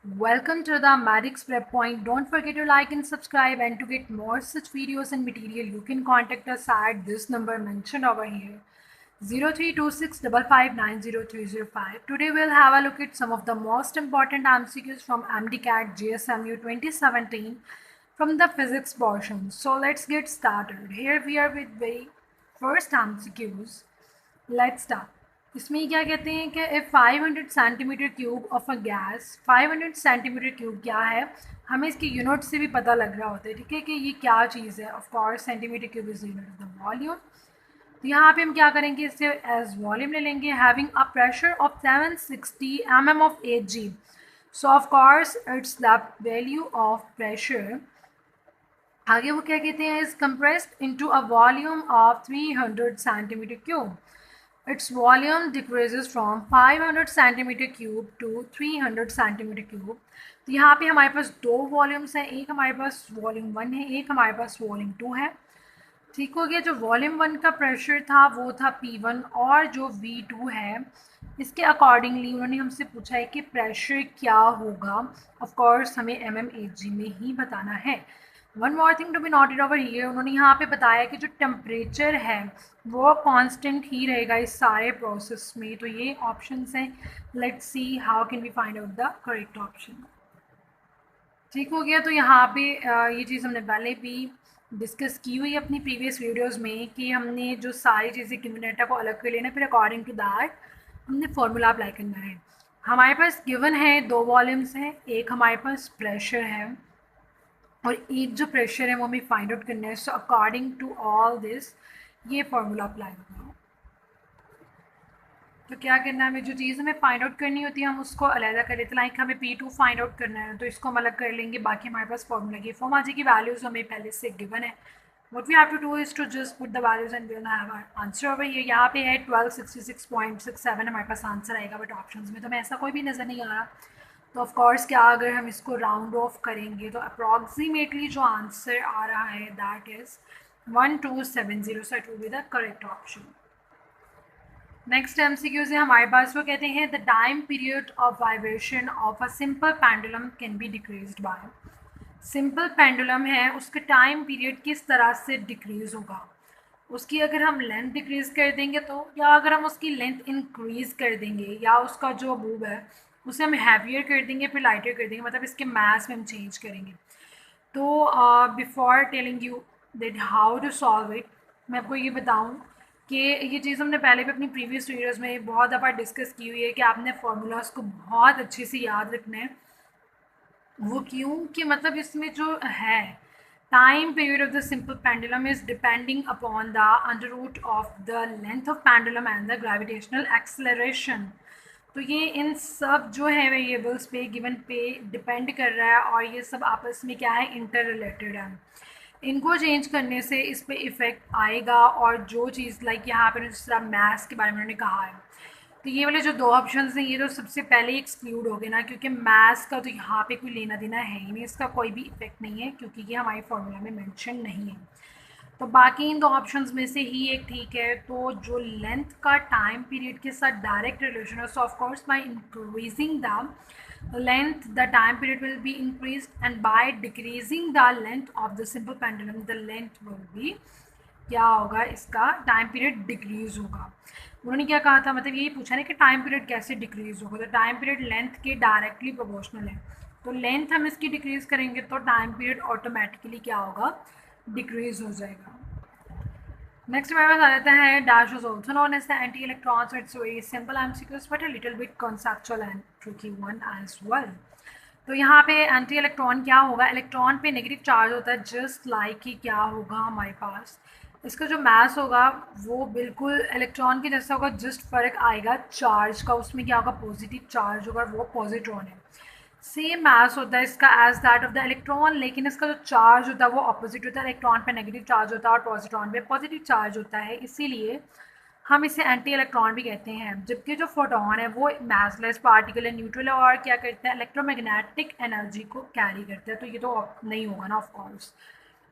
Welcome to the Madix Prep Point. Don't forget to like and subscribe, and to get more such videos and material, you can contact us at this number mentioned over here, 032655900305. Today we'll have a look at some of the most important MCQs from MDCAT GSMU 2017 from the physics portion. So let's get started. Here we are with the first MCQs. Let's start. इसमें क्या कहते हैं कि 500 centimetre cube of a gas, 500 centimetre cube क्या है, हमें इसकी unit से भी पता लग रहा होता है, ठीक है, कि ये क्या चीज़ है. Of course centimetre cube is unit of the volume. तो यहाँ पे हम क्या करेंगे, इससे एज वॉल्यूम ले लेंगे. Having a pressure of 760 mm of Hg. So of course it's the value of pressure. आगे वो क्या कहते हैं, is compressed into a volume of 300 centimetre cube. Its volume decreases from 500 centimeter cube to 300 centimeter cube. तो यहाँ पे हमारे पास दो वॉल्यूम्स हैं, एक हमारे पास वॉल्यूम 1 है, एक हमारे पास वॉल्यूम 2 है. ठीक हो गया. जो वॉल्यूम 1 का प्रेशर था वो था P1, और जो V2 है इसके अकॉर्डिंगली उन्होंने हमसे पूछा है कि प्रेशर क्या होगा. ऑफ कोर्स हमें mmHg में ही बताना है. One more thing to be noted over here, उन्होंने यहाँ पे बताया कि जो टेम्परेचर है वो कांस्टेंट ही रहेगा इस सारे प्रोसेस में. तो ये ऑप्शंस हैं. Let's see how can we find out the correct option. ठीक हो गया. तो यहाँ पे ये चीज़ हमने पहले भी डिस्कस की हुई अपनी प्रीवियस वीडियोस में कि हमने जो सारी चीज़ें गिवन डेटा को अलग कर लेना, फिर अकॉर्डिंग टू दैट हमने फॉर्मूला अप्लाई करना है. हमारे पास गिवन है दो वॉल्यूम्स हैं, एक हमारे पास प्रेशर है और एक जो प्रेशर है वो हमें फाइंड आउट करना है. So according to all this ये फॉर्मूला अप्लाई होगा. तो क्या करना है, हमें जो चीज़ हमें फाइंड आउट करनी होती है हम उसको अलग कर लेते हैं. लाइक हमें P2 फाइंड आउट करना है तो इसको हम अलग कर लेंगे, बाकी हमारे पास फॉर्मूला की फॉर्म आ जाएगी. वैल्यूज़ हमें पहले से गिवन है. What we have to do is to just put the values and we'll have our answer over here. यहाँ पे है 1266.67 हमारे पास आंसर आएगा, बट ऑप्शंस में तो हमें ऐसा कोई भी नज़र नहीं आ रहा. तो ऑफ कोर्स क्या, अगर हम इसको राउंड ऑफ करेंगे तो अप्रॉक्सीमेटली जो आंसर आ रहा है that is 1270. So it will be the correct option. Next MCQ है हमारे पास, वो कहते हैं the time period of vibration of a simple pendulum can be decreased bye. Simple pendulum है उसका टाइम पीरियड किस तरह से डिक्रीज होगा. उसकी अगर हम लेंथ डिक्रीज़ कर देंगे तो, या अगर हम उसकी लेंथ इंक्रीज़ कर देंगे, या उसका जो बूब है उसे हम हैवियर कर देंगे फिर लाइटर कर देंगे, मतलब इसके मास में हम चेंज करेंगे. तो before telling you that how to solve it, मैं आपको ये बताऊं कि ये चीज़ हमने पहले भी अपनी प्रीवियस वीडियोज़ में बहुत दफ़ा डिस्कस की हुई है कि आपने फार्मूलाज को बहुत अच्छे से याद रखना है. वो क्यों कि मतलब इसमें जो है time period of the simple pendulum is depending upon the under root of the length of pendulum and the gravitational acceleration. तो ये इन सब जो है वेरिएबल्स पे गिवन पे डिपेंड कर रहा है, और ये सब आपस में क्या है, इंटर रिलेटेड है. इनको चेंज करने से इस पे इफ़ेक्ट आएगा. और जो चीज़ लाइक यहाँ पे जिस तरह मैथ्स के बारे में उन्होंने कहा है, तो ये वाले जो दो ऑप्शंस हैं ये तो सबसे पहले ही एक्सक्लूड हो गए ना, क्योंकि मैथ्स का तो यहाँ पे कोई लेना देना है ही नहीं, इसका कोई भी इफेक्ट नहीं है क्योंकि ये हमारे फॉर्मूला में मेंशन नहीं है. तो बाकी इन दो ऑप्शंस में से ही एक ठीक है. तो जो लेंथ का टाइम पीरियड के साथ डायरेक्ट रिलेशन है, सो of course by increasing the length the time period will be increased, and by decreasing the length of the simple pendulum the length will be, क्या होगा, इसका टाइम पीरियड डिक्रीज होगा. उन्होंने क्या कहा था, मतलब यही पूछा ना कि टाइम पीरियड कैसे डिक्रीज होगा. तो टाइम पीरियड लेंथ के डायरेक्टली प्रोपोर्शनल है. तो लेंथ हम इसकी डिक्रीज करेंगे तो टाइम पीरियड ऑटोमेटिकली क्या होगा, डिक्रीज हो जाएगा. नेक्स्ट हमारे पास आ जाता है dash is also known as the anti electrons. It's very simple MCQs but a little bit conceptual and tricky one as well. तो यहाँ पे एंटी इलेक्ट्रॉन क्या होगा, इलेक्ट्रॉन पे नेगेटिव चार्ज होता है, जस्ट लाइक कि क्या होगा हमारे पास, इसका जो मास होगा वो बिल्कुल इलेक्ट्रॉन के जैसा होगा, जस्ट फ़र्क आएगा चार्ज का. उसमें क्या होगा, पॉजिटिव चार्ज होगा, वो पॉजिट्रॉन है. सेम मास होता है इसका as that of the electron, लेकिन इसका जो चार्ज होता है वो ऑपोजिट होता है. इलेक्ट्रॉन पे नेगेटिव चार्ज होता है और पॉजिट्रॉन पे पॉजिटिव चार्ज होता है, इसीलिए हम इसे एंटी इलेक्ट्रॉन भी कहते हैं. जबकि जो फोटोन है वो मासलेस पार्टिकल है, न्यूट्रल है, और क्या करते हैं, इलेक्ट्रोमैग्नेटिक एनर्जी को कैरी करते हैं. तो ये तो नहीं होगा ना ऑफ कोर्स.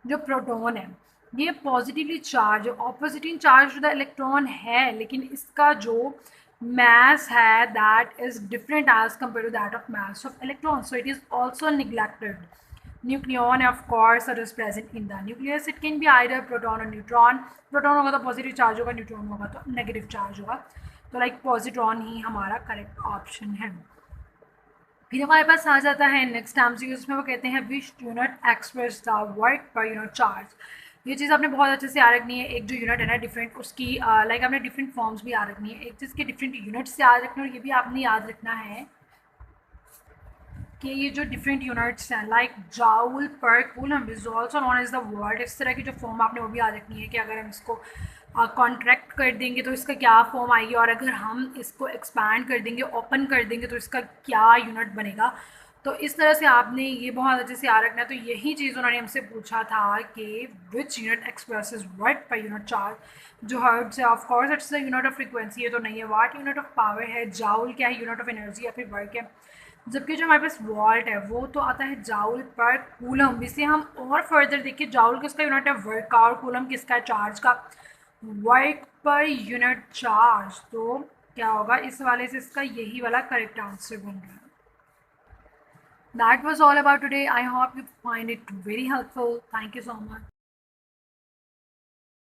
जो प्रोटॉन है ये positively charge, opposite charge the electron है, लेकिन इसका जो mass है that is different as compared to that of mass of electrons, so it is also neglected. Nucleon of course are is present in the nucleus. It can be either proton or neutron. Proton होगा तो positive charge होगा, neutron होगा तो negative charge होगा, तो like positron ही हमारा correct option है। फिर हमारे पास आ जाता है नेक्स्ट एमसीक्यू, उसमें वो कहते हैं which unit express the work per unit charge. ये चीज़ आपने बहुत अच्छे से याद रखनी है। एक जो यूनिट है ना डिफरेंट, उसकी लाइक आपने डिफरेंट फॉर्म्स भी याद रखनी है, एक चीज़ के डिफरेंट यूनिट्स याद रखना, और ये भी आपने याद रखना है कि ये जो डिफरेंट यूनिट्स हैं like joule per coulomb is also known as the word, इस तरह की जो फॉर्म आपने वो भी याद रखनी है कि अगर हम इसको कॉन्ट्रैक्ट कर देंगे तो इसका क्या फॉर्म आएगी, और अगर हम इसको एक्सपैंड कर देंगे, ओपन कर देंगे तो इसका क्या यूनिट बनेगा। तो इस तरह से आपने ये बहुत अच्छे से याद रखना है। तो यही चीज़ उन्होंने हमसे पूछा था कि which unit expresses work per unit charge. जो हर्ट्ज है of course it's the unit of frequency, ये तो नहीं है। वाट यूनिट ऑफ पावर है, जाउल क्या है यूनिट ऑफ एनर्जी या फिर वर्क है, जबकि जो हमारे पास वॉल्ट है वो तो आता है जाउल पर कूलम। इसे हम और फर्दर देखिए, जाउल किसका यूनिट है वर्क का, और कूलम किसका है चार्ज का, वर्क पर यूनिट चार्ज। तो क्या होगा इस वाले से, इसका यही वाला करेक्ट आंसर बन रहा है। That was all about today. I hope you find it very helpful. Thank you so much.